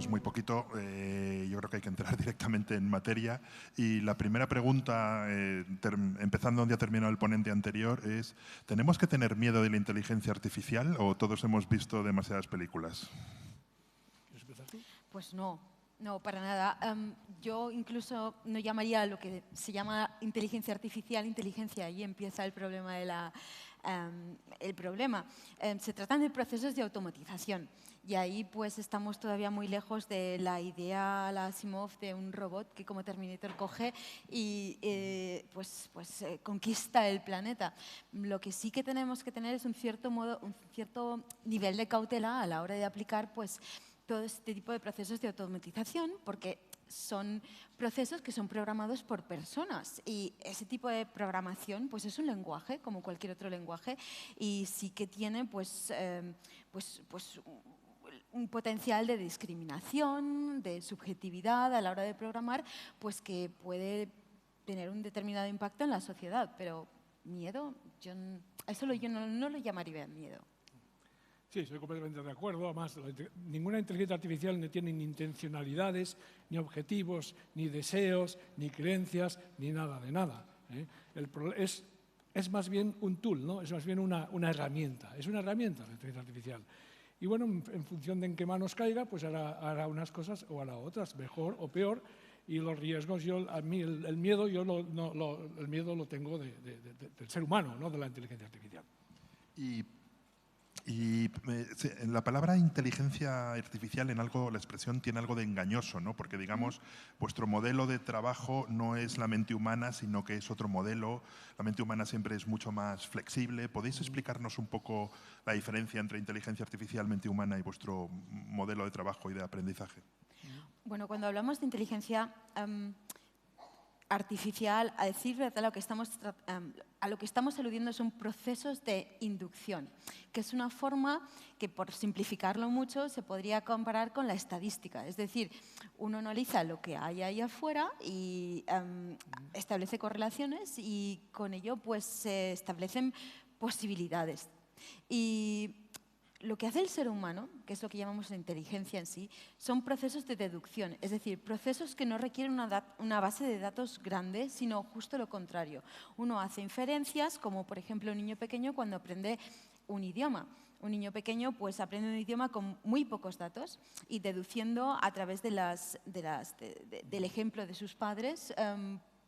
muy poquito. Yo creo que hay que entrar directamente en materia. Y la primera pregunta, empezando donde ha terminado el ponente anterior, es: ¿tenemos que tener miedo de la inteligencia artificial o todos hemos visto demasiadas películas? ¿Quieres empezar tú? Pues no, no, para nada. Yo incluso no llamaría a lo que se llama inteligencia artificial inteligencia. Ahí empieza el problema el problema. Se tratan de procesos de automatización. Y ahí pues estamos todavía muy lejos de la idea, la Asimov, de un robot que como Terminator coge y conquista el planeta. Lo que sí que tenemos que tener es un cierto nivel de cautela a la hora de aplicar pues todo este tipo de procesos de automatización, porque son procesos que son programados por personas y ese tipo de programación pues es un lenguaje como cualquier otro lenguaje y sí que tiene un potencial de discriminación, de subjetividad a la hora de programar, pues que puede tener un determinado impacto en la sociedad, pero miedo, yo no lo llamaría miedo. Sí, estoy completamente de acuerdo. Además, ninguna inteligencia artificial no tiene ni intencionalidades, ni objetivos, ni deseos, ni creencias, ni nada de nada. Es más bien un tool, ¿no? Es más bien una herramienta. Es una herramienta la inteligencia artificial. Y bueno, en función de en qué manos caiga, pues hará unas cosas o hará otras, mejor o peor. Y los riesgos, a mí el miedo, el miedo lo tengo del ser humano, no de la inteligencia artificial. En la palabra inteligencia artificial, la expresión tiene algo de engañoso, ¿no? Porque, digamos, vuestro modelo de trabajo no es la mente humana, sino que es otro modelo. La mente humana siempre es mucho más flexible. ¿Podéis explicarnos un poco la diferencia entre inteligencia artificial, mente humana y vuestro modelo de trabajo y de aprendizaje? Bueno, cuando hablamos de inteligencia artificial, a decir verdad, a lo que estamos aludiendo son procesos de inducción, que es una forma que, por simplificarlo mucho, se podría comparar con la estadística. Es decir, uno analiza lo que hay ahí afuera y establece correlaciones y con ello pues, se establecen posibilidades. Y lo que hace el ser humano, que es lo que llamamos la inteligencia en sí, son procesos de deducción, es decir, procesos que no requieren una base de datos grande, sino justo lo contrario. Uno hace inferencias, como por ejemplo un niño pequeño cuando aprende un idioma. Un niño pequeño pues aprende un idioma con muy pocos datos y deduciendo a través del ejemplo de sus padres,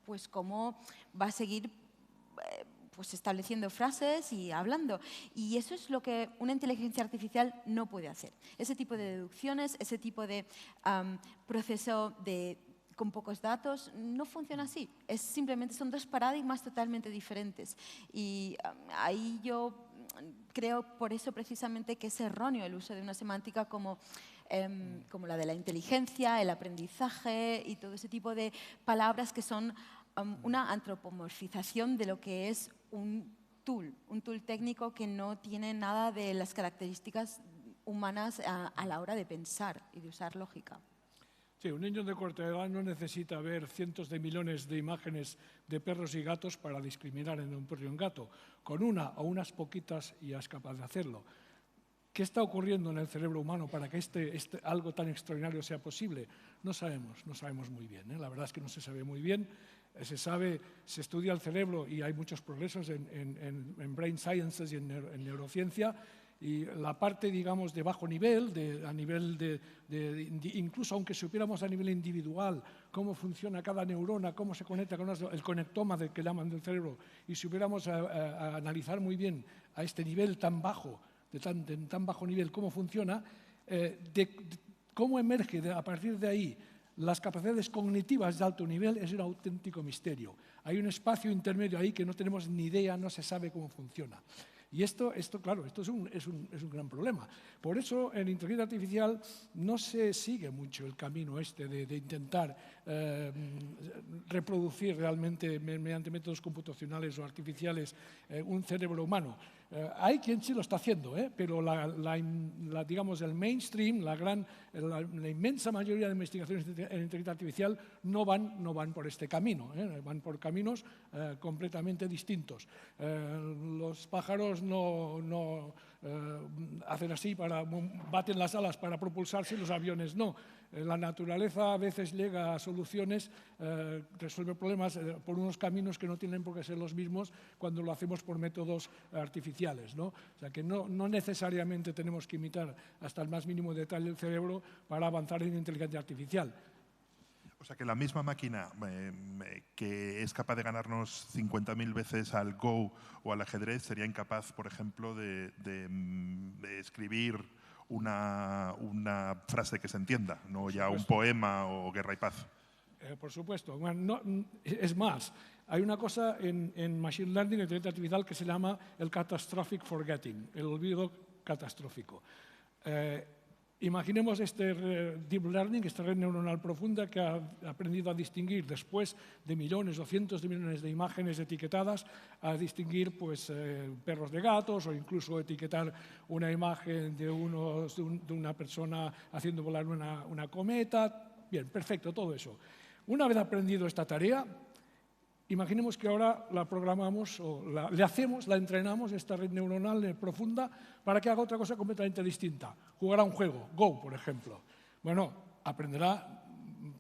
pues cómo va a seguir pues estableciendo frases y hablando. Y eso es lo que una inteligencia artificial no puede hacer. Ese tipo de deducciones, ese tipo de proceso con pocos datos, no funciona así. Simplemente son dos paradigmas totalmente diferentes. Y ahí yo creo por eso precisamente que es erróneo el uso de una semántica como la de la inteligencia, el aprendizaje y todo ese tipo de palabras que son una antropomorfización de lo que es un tool técnico que no tiene nada de las características humanas a la hora de pensar y de usar lógica. Sí, un niño de corta edad no necesita ver cientos de millones de imágenes de perros y gatos para discriminar entre un perro y un gato. Con una o unas poquitas ya es capaz de hacerlo. ¿Qué está ocurriendo en el cerebro humano para que algo tan extraordinario sea posible? No sabemos muy bien, ¿eh? La verdad es que no se sabe muy bien. Se estudia el cerebro y hay muchos progresos en brain sciences y en neurociencia, y la parte, digamos, de bajo nivel, incluso aunque supiéramos a nivel individual cómo funciona cada neurona, cómo se conecta con el conectoma que llaman del cerebro, y supiéramos a analizar muy bien a este nivel tan bajo, de tan bajo nivel, cómo funciona, cómo emerge a partir de ahí las capacidades cognitivas de alto nivel, es un auténtico misterio. Hay un espacio intermedio ahí que no tenemos ni idea, no se sabe cómo funciona. Y esto claro, esto es un gran problema. Por eso en inteligencia artificial no se sigue mucho el camino de intentar reproducir realmente mediante métodos computacionales o artificiales un cerebro humano. Hay quien sí lo está haciendo, pero digamos el mainstream, la inmensa mayoría de investigaciones en inteligencia artificial no van por este camino, van por caminos completamente distintos. Los pájaros no hacen así, baten las alas para propulsarse y los aviones no. La naturaleza a veces llega a soluciones, resuelve problemas por unos caminos que no tienen por qué ser los mismos cuando lo hacemos por métodos artificiales, ¿no? O sea que no necesariamente tenemos que imitar hasta el más mínimo detalle el cerebro para avanzar en inteligencia artificial. O sea que la misma máquina que es capaz de ganarnos 50.000 veces al Go o al ajedrez sería incapaz, por ejemplo, de escribir una frase que se entienda, no ya un poema o Guerra y Paz. Por supuesto. Bueno, es más, hay una cosa en Machine Learning, en inteligencia artificial, que se llama el Catastrophic Forgetting, el olvido catastrófico. Imaginemos este Deep Learning, esta red neuronal profunda que ha aprendido a distinguir, después de millones o cientos de millones de imágenes etiquetadas, a distinguir pues, perros de gatos o incluso etiquetar una imagen de una persona haciendo volar una cometa. Bien, perfecto, todo eso. Una vez aprendido esta tarea, imaginemos que ahora la programamos o la entrenamos, esta red neuronal profunda, para que haga otra cosa completamente distinta. Jugará un juego, Go, por ejemplo. Bueno, aprenderá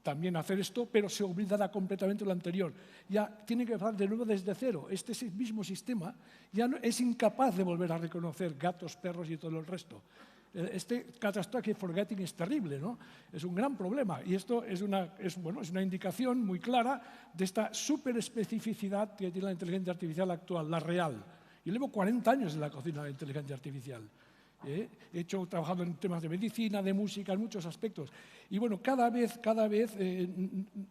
también a hacer esto, pero se olvidará completamente lo anterior. Ya tiene que empezar de nuevo desde cero. Este mismo sistema ya es incapaz de volver a reconocer gatos, perros y todo el resto. Este catastrophic forgetting es terrible, ¿no? Es un gran problema y esto es una indicación muy clara de esta superespecificidad que tiene la inteligencia artificial actual, la real. Yo llevo 40 años en la cocina de la inteligencia artificial. He trabajado en temas de medicina, de música, en muchos aspectos. Y bueno, cada vez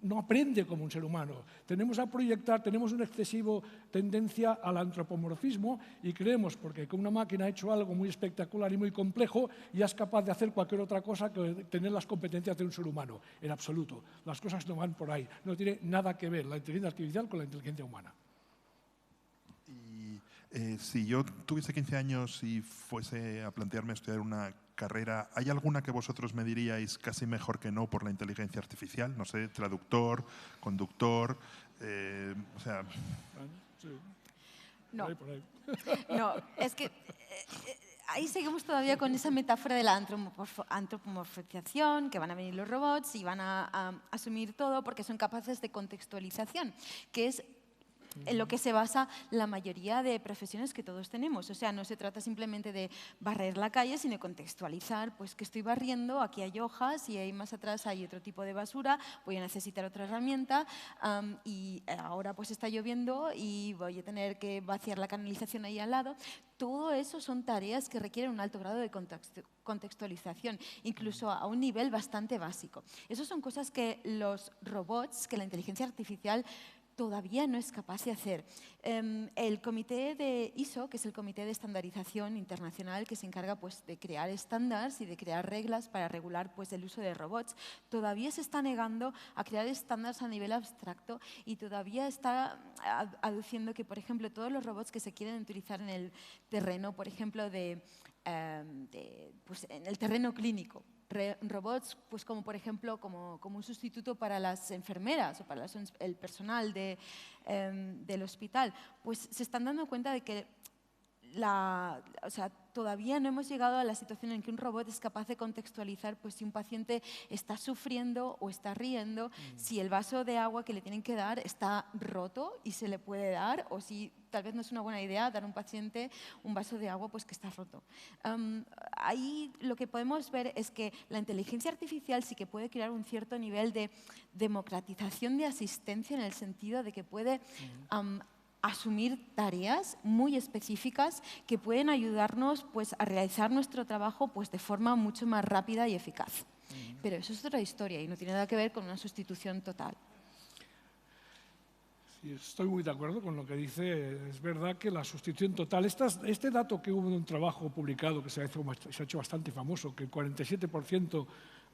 no aprende como un ser humano. Tenemos una excesiva tendencia al antropomorfismo y creemos, porque con una máquina ha hecho algo muy espectacular y muy complejo, ya es capaz de hacer cualquier otra cosa que tener las competencias de un ser humano. En absoluto. Las cosas no van por ahí. No tiene nada que ver la inteligencia artificial con la inteligencia humana. Si yo tuviese 15 años y fuese a plantearme estudiar una carrera, ¿hay alguna que vosotros me diríais casi mejor que no por la inteligencia artificial? No sé, traductor, conductor, o sea... No, no, es que ahí seguimos todavía con esa metáfora de la antropomorfización, que van a venir los robots y van a asumir todo porque son capaces de contextualización, que es en lo que se basa la mayoría de profesiones que todos tenemos. O sea, no se trata simplemente de barrer la calle, sino de contextualizar, pues que estoy barriendo, aquí hay hojas y ahí más atrás hay otro tipo de basura, voy a necesitar otra herramienta y ahora pues está lloviendo y voy a tener que vaciar la canalización ahí al lado. Todo eso son tareas que requieren un alto grado de contextualización, incluso a un nivel bastante básico. Esas son cosas que los robots, que la inteligencia artificial todavía no es capaz de hacer. El comité de ISO, que es el Comité de Estandarización Internacional, que se encarga pues, de crear estándares y de crear reglas para regular pues, el uso de robots, todavía se está negando a crear estándares a nivel abstracto y todavía está aduciendo que, por ejemplo, todos los robots que se quieren utilizar en el terreno, por ejemplo, pues, en el terreno clínico, robots, pues como por ejemplo, como un sustituto para las enfermeras o para el personal del hospital, pues se están dando cuenta de que todavía no hemos llegado a la situación en que un robot es capaz de contextualizar pues, si un paciente está sufriendo o está riendo, si el vaso de agua que le tienen que dar está roto y se le puede dar, o si tal vez no es una buena idea dar a un paciente un vaso de agua pues, que está roto. Ahí lo que podemos ver es que la inteligencia artificial sí que puede crear un cierto nivel de democratización de asistencia en el sentido de que puede asumir tareas muy específicas que pueden ayudarnos pues, a realizar nuestro trabajo pues, de forma mucho más rápida y eficaz. Pero eso es otra historia y no tiene nada que ver con una sustitución total. Sí, estoy muy de acuerdo con lo que dice. Es verdad que la sustitución total, este dato que hubo de un trabajo publicado que se ha hecho bastante famoso, que el 47%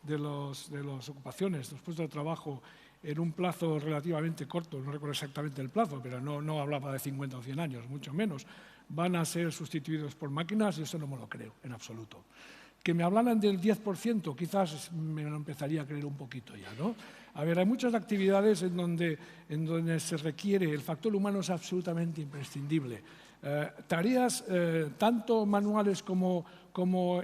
de las ocupaciones, los puestos de trabajo, en un plazo relativamente corto, no recuerdo exactamente el plazo, pero no hablaba de 50 o 100 años, mucho menos, van a ser sustituidos por máquinas y eso no me lo creo, en absoluto. Que me hablaran del 10%, quizás me lo empezaría a creer un poquito ya, ¿no? A ver, hay muchas actividades en donde se requiere, el factor humano es absolutamente imprescindible. tareas tanto manuales como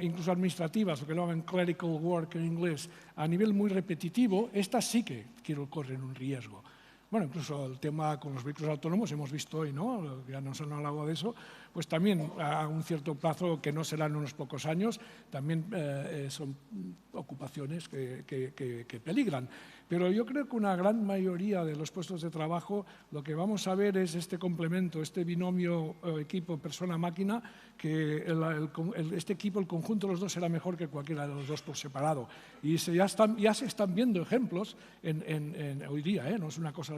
incluso administrativas, lo que llaman clerical work en inglés, a nivel muy repetitivo, estas sí que corren un riesgo. Bueno, incluso el tema con los vehículos autónomos, hemos visto hoy, ¿no? Ya nos han hablado de eso, pues también a un cierto plazo, que no serán unos pocos años, también son ocupaciones que peligran. Pero yo creo que una gran mayoría de los puestos de trabajo, lo que vamos a ver es este complemento, este binomio equipo persona-máquina, que este equipo, el conjunto de los dos, será mejor que cualquiera de los dos por separado. Y ya se están viendo ejemplos hoy día, no es una cosa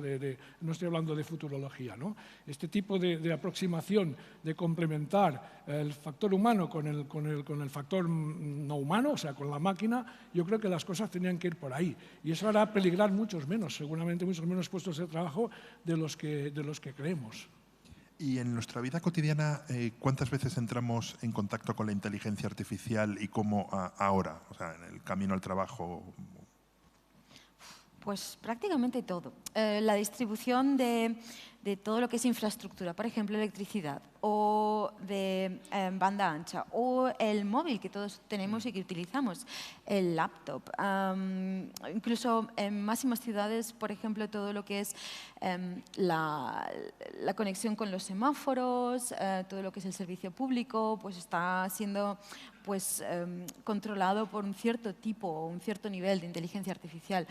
no estoy hablando de futurología, ¿no? Este tipo de aproximación, de complementar el factor humano con el factor no humano, o sea, con la máquina, yo creo que las cosas tenían que ir por ahí. Y eso hará peligrar seguramente muchos menos puestos de trabajo de los que creemos. Y en nuestra vida cotidiana, ¿cuántas veces entramos en contacto con la inteligencia artificial y cómo ahora, o sea, en el camino al trabajo? Pues prácticamente todo. La distribución de todo lo que es infraestructura, por ejemplo, electricidad o de banda ancha o el móvil que todos tenemos y que utilizamos, el laptop. Incluso en máximas ciudades, por ejemplo, todo lo que es la conexión con los semáforos, todo lo que es el servicio público, pues está siendo controlado por un cierto tipo o un cierto nivel de inteligencia artificial.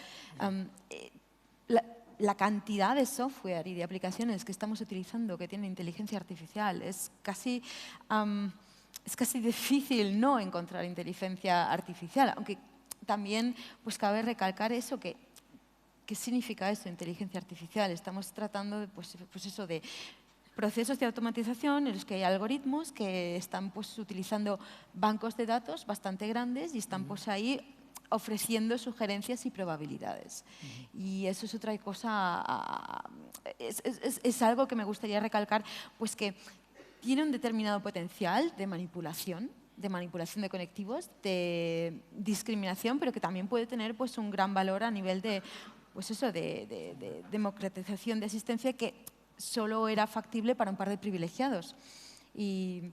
La cantidad de software y de aplicaciones que estamos utilizando que tienen inteligencia artificial es casi difícil no encontrar inteligencia artificial, aunque también pues cabe recalcar eso ¿qué significa eso, inteligencia artificial? Estamos tratando de, de procesos de automatización en los que hay algoritmos que están utilizando bancos de datos bastante grandes y están ahí ofreciendo sugerencias y probabilidades. Y eso es otra cosa, es algo que me gustaría recalcar, pues que tiene un determinado potencial de manipulación de conectivos, de discriminación, pero que también puede tener pues un gran valor a nivel de democratización de asistencia que solo era factible para un par de privilegiados. Y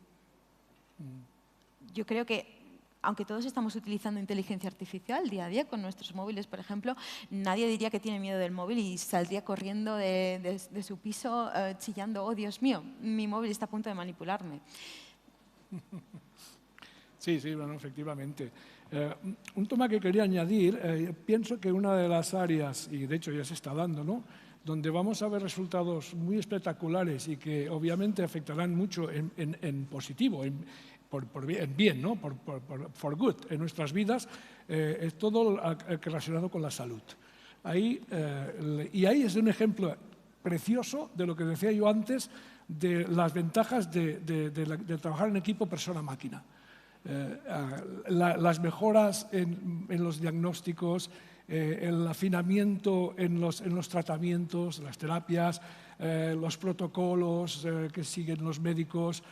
yo creo que, aunque todos estamos utilizando inteligencia artificial día a día con nuestros móviles, por ejemplo, nadie diría que tiene miedo del móvil y saldría corriendo de su piso chillando, oh Dios mío, mi móvil está a punto de manipularme. Sí, bueno, efectivamente. Un tema que quería añadir, pienso que una de las áreas, y de hecho ya se está dando, ¿no?, donde vamos a ver resultados muy espectaculares y que obviamente afectarán mucho en positivo, en bien, ¿no?, for good, en nuestras vidas, es todo lo relacionado con la salud. Ahí es un ejemplo precioso de lo que decía yo antes, de las ventajas de trabajar en equipo persona-máquina. Las mejoras en los diagnósticos, el afinamiento en los tratamientos, las terapias, los protocolos que siguen los médicos.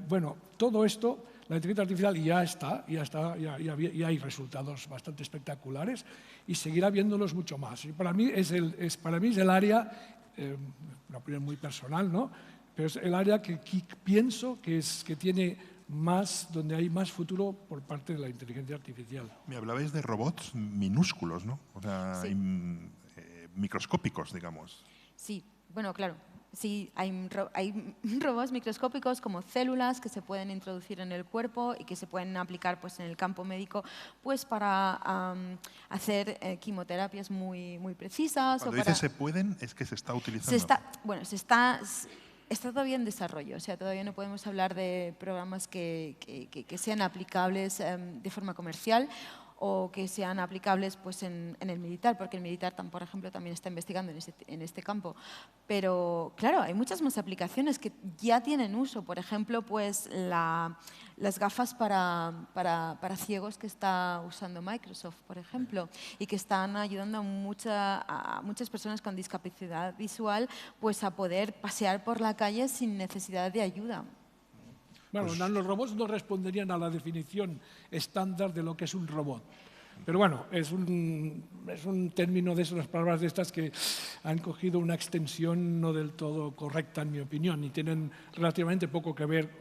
Bueno, todo esto, la inteligencia artificial ya hay resultados bastante espectaculares y seguirá viéndolos mucho más. Y para mí es el área, una opinión muy personal, ¿no?, pero es el área que pienso que tiene donde hay más futuro por parte de la inteligencia artificial. Me hablabais de robots minúsculos, ¿no? O sea, sí. Microscópicos, digamos. Sí, bueno, claro. Sí, hay robots microscópicos como células que se pueden introducir en el cuerpo y que se pueden aplicar pues, en el campo médico pues, para hacer quimioterapias muy precisas. Cuando dices se pueden, es que se está utilizando. Está todavía en desarrollo, o sea, todavía no podemos hablar de programas que sean aplicables de forma comercial o que sean aplicables pues, en el militar, porque el militar, por ejemplo, también está investigando en este campo. Pero, claro, hay muchas más aplicaciones que ya tienen uso. Por ejemplo, pues, las gafas para ciegos que está usando Microsoft, por ejemplo, y que están ayudando a muchas personas con discapacidad visual pues, a poder pasear por la calle sin necesidad de ayuda. Bueno, los robots no responderían a la definición estándar de lo que es un robot. Pero bueno, es un término de esas palabras de estas que han cogido una extensión no del todo correcta, en mi opinión, y tienen relativamente poco que ver,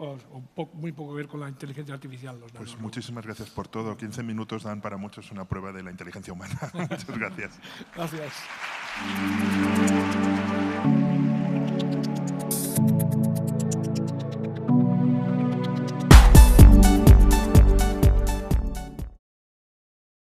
muy poco que ver con la inteligencia artificial. Pues muchísimas gracias por todo. 15 minutos dan para muchos una prueba de la inteligencia humana. Muchas gracias. Gracias.